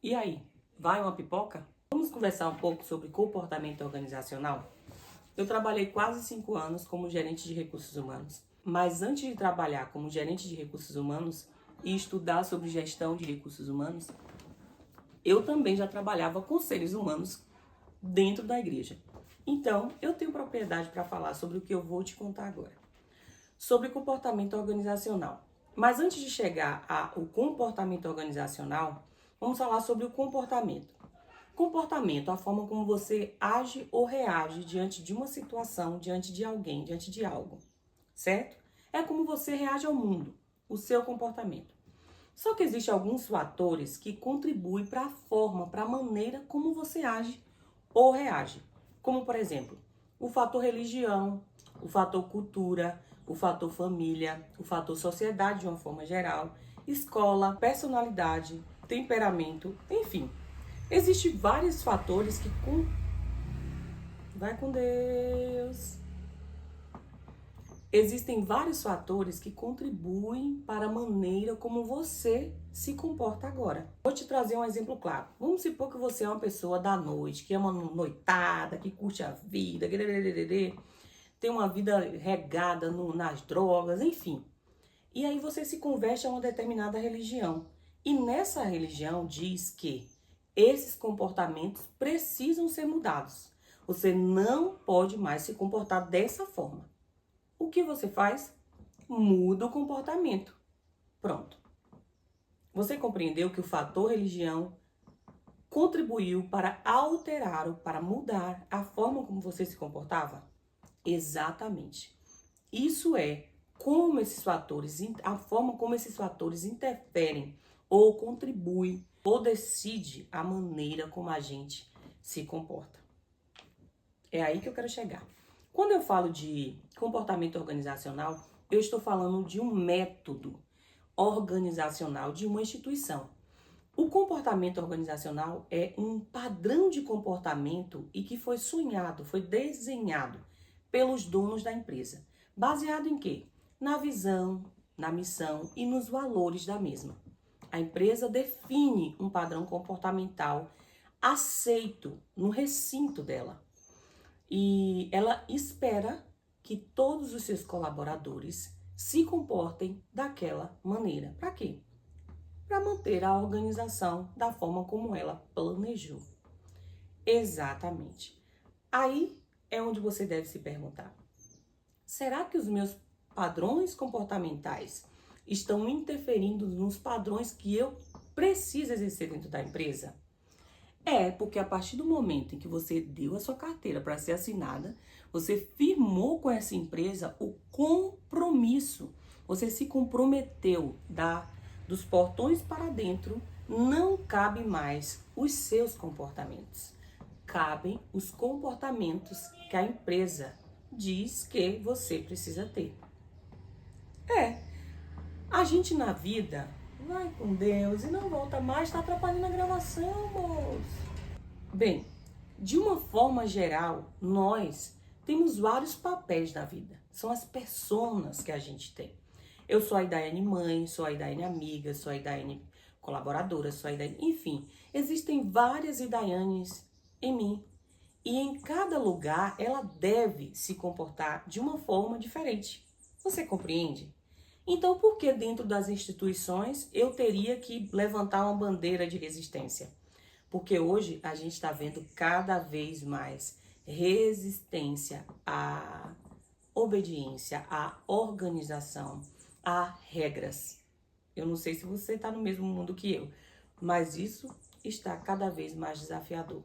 E aí, vai uma pipoca? Vamos conversar um pouco sobre comportamento organizacional? Eu trabalhei quase 5 anos como gerente de recursos humanos, mas antes de trabalhar como gerente de recursos humanos e estudar sobre gestão de recursos humanos, eu também já trabalhava com seres humanos dentro da igreja. Então, eu tenho propriedade para falar sobre o que eu vou te contar agora. Sobre comportamento organizacional. Mas antes de chegar ao comportamento organizacional, vamos falar sobre o comportamento. Comportamento, a forma como você age ou reage diante de uma situação, diante de alguém, diante de algo, certo? É como você reage ao mundo, o seu comportamento. Só que existem alguns fatores que contribuem para a forma, para a maneira como você age ou reage. Como, por exemplo, o fator religião, o fator cultura, o fator família, o fator sociedade de uma forma geral, escola, personalidade, temperamento, enfim. Existem vários fatores que... Vai com Deus! Existem vários fatores que contribuem para a maneira como você se comporta agora. Vou te trazer um exemplo claro. Vamos supor que você é uma pessoa da noite, que ama noitada, que curte a vida, tem uma vida regada nas drogas, enfim. E aí você se converte a uma determinada religião. E nessa religião diz que esses comportamentos precisam ser mudados. Você não pode mais se comportar dessa forma. O que você faz? Muda o comportamento. Pronto. Você compreendeu que o fator religião contribuiu para alterar ou para mudar a forma como você se comportava? Exatamente. Isso é como esses fatores, a forma como esses fatores interferem ou contribuem ou decide a maneira como a gente se comporta. É aí que eu quero chegar. Quando eu falo de comportamento organizacional, eu estou falando de um método organizacional de uma instituição. O comportamento organizacional é um padrão de comportamento e que foi sonhado, foi desenhado pelos donos da empresa. Baseado em quê? Na visão, na missão e nos valores da mesma. A empresa define um padrão comportamental aceito no recinto dela. E ela espera que todos os seus colaboradores se comportem daquela maneira. Para quê? Para manter a organização da forma como ela planejou. Exatamente. Aí é onde você deve se perguntar: será que os meus padrões comportamentais estão interferindo nos padrões que eu preciso exercer dentro da empresa? É, porque a partir do momento em que você deu a sua carteira para ser assinada, você firmou com essa empresa o compromisso. Você se comprometeu dos portões para dentro, não cabe mais os seus comportamentos. Cabem os comportamentos que a empresa diz que você precisa ter. A gente na vida vai com Deus e não volta mais, está atrapalhando a gravação, moço. Bem, de uma forma geral, nós temos vários papéis na vida. São as personas que a gente tem. Eu sou a Idaiane mãe, sou a Idaiane amiga, sou a Idaiane colaboradora, sou a Idaiane... Enfim, existem várias Idaianes em mim. E em cada lugar, ela deve se comportar de uma forma diferente. Você compreende? Então, por que dentro das instituições eu teria que levantar uma bandeira de resistência? Porque hoje a gente está vendo cada vez mais resistência à obediência, à organização, a regras. Eu não sei se você está no mesmo mundo que eu, mas isso está cada vez mais desafiador.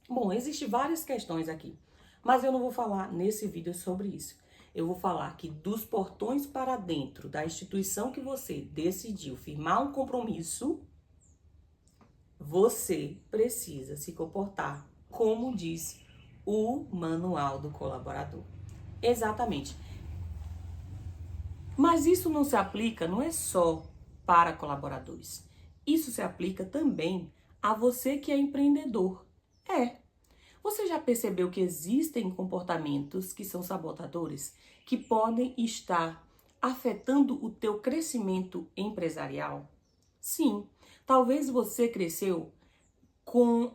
Bom, existem várias questões aqui, mas eu não vou falar nesse vídeo sobre isso. Eu vou falar que dos portões para dentro da instituição que você decidiu firmar um compromisso, você precisa se comportar como diz o manual do colaborador. Exatamente. Mas isso não se aplica, não é só para colaboradores. Isso se aplica também a você que é empreendedor. Você já percebeu que existem comportamentos que são sabotadores, que podem estar afetando o teu crescimento empresarial? Sim. Talvez você cresceu com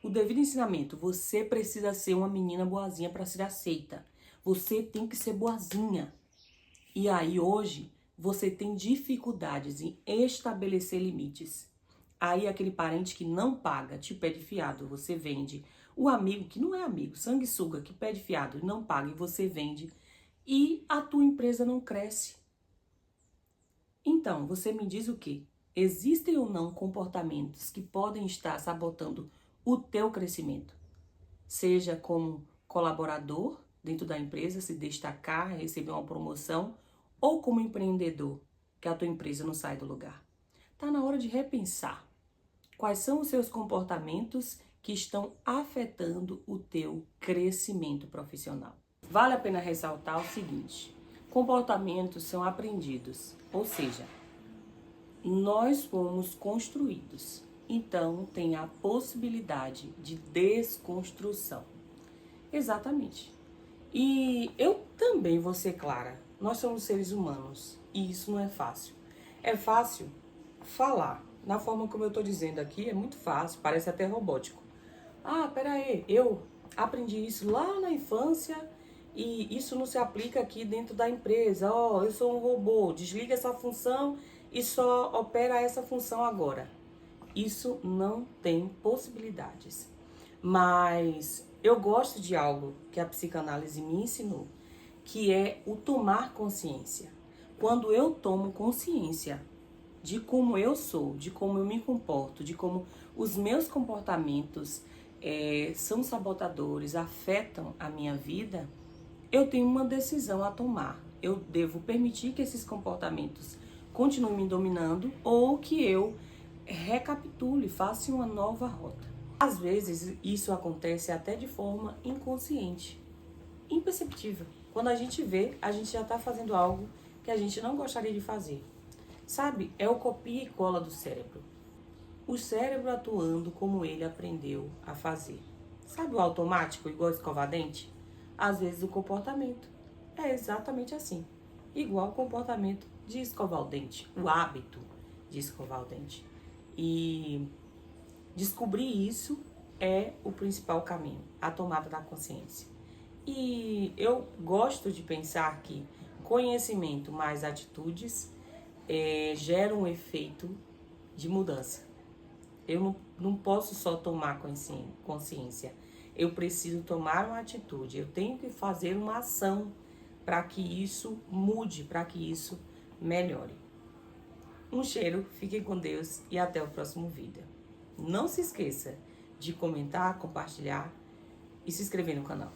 o devido ensinamento. Você precisa ser uma menina boazinha para ser aceita. Você tem que ser boazinha. E aí hoje você tem dificuldades em estabelecer limites. Aí aquele parente que não paga, te pede fiado, você vende. O amigo que não é amigo, sanguessuga, que pede fiado e não paga e você vende. E a tua empresa não cresce. Então, você me diz o quê? Existem ou não comportamentos que podem estar sabotando o teu crescimento? Seja como colaborador dentro da empresa, se destacar, receber uma promoção, ou como empreendedor, que a tua empresa não sai do lugar. Tá na hora de repensar quais são os seus comportamentos que estão afetando o teu crescimento profissional. Vale a pena ressaltar o seguinte: comportamentos são aprendidos, ou seja, nós fomos construídos, então tem a possibilidade de desconstrução. Exatamente. E eu também vou ser clara, nós somos seres humanos e isso não é fácil. É fácil falar, na forma como eu estou dizendo aqui, é muito fácil, parece até robótico. Ah, peraí, eu aprendi isso lá na infância e isso não se aplica aqui dentro da empresa. Ó, eu sou um robô, desliga essa função e só opera essa função agora. Isso não tem possibilidades. Mas eu gosto de algo que a psicanálise me ensinou, que é o tomar consciência. Quando eu tomo consciência de como eu sou, de como eu me comporto, de como os meus comportamentos são sabotadores, afetam a minha vida, eu tenho uma decisão a tomar. Eu devo permitir que esses comportamentos continuem me dominando ou que eu recapitule, faça uma nova rota. Às vezes isso acontece até de forma inconsciente, imperceptível. Quando a gente vê, a gente já está fazendo algo que a gente não gostaria de fazer. Sabe, é o copia e cola do cérebro. O cérebro atuando como ele aprendeu a fazer. Sabe o automático, igual escovar dente? Às vezes o comportamento é exatamente assim. Igual o comportamento de escovar o dente, o hábito de escovar o dente. E descobrir isso é o principal caminho, a tomada da consciência. E eu gosto de pensar que conhecimento mais atitudes geram um efeito de mudança. Eu não posso só tomar consciência. Eu preciso tomar uma atitude. Eu tenho que fazer uma ação para que isso mude, para que isso melhore. Um cheiro, fiquem com Deus e até o próximo vídeo. Não se esqueça de comentar, compartilhar e se inscrever no canal.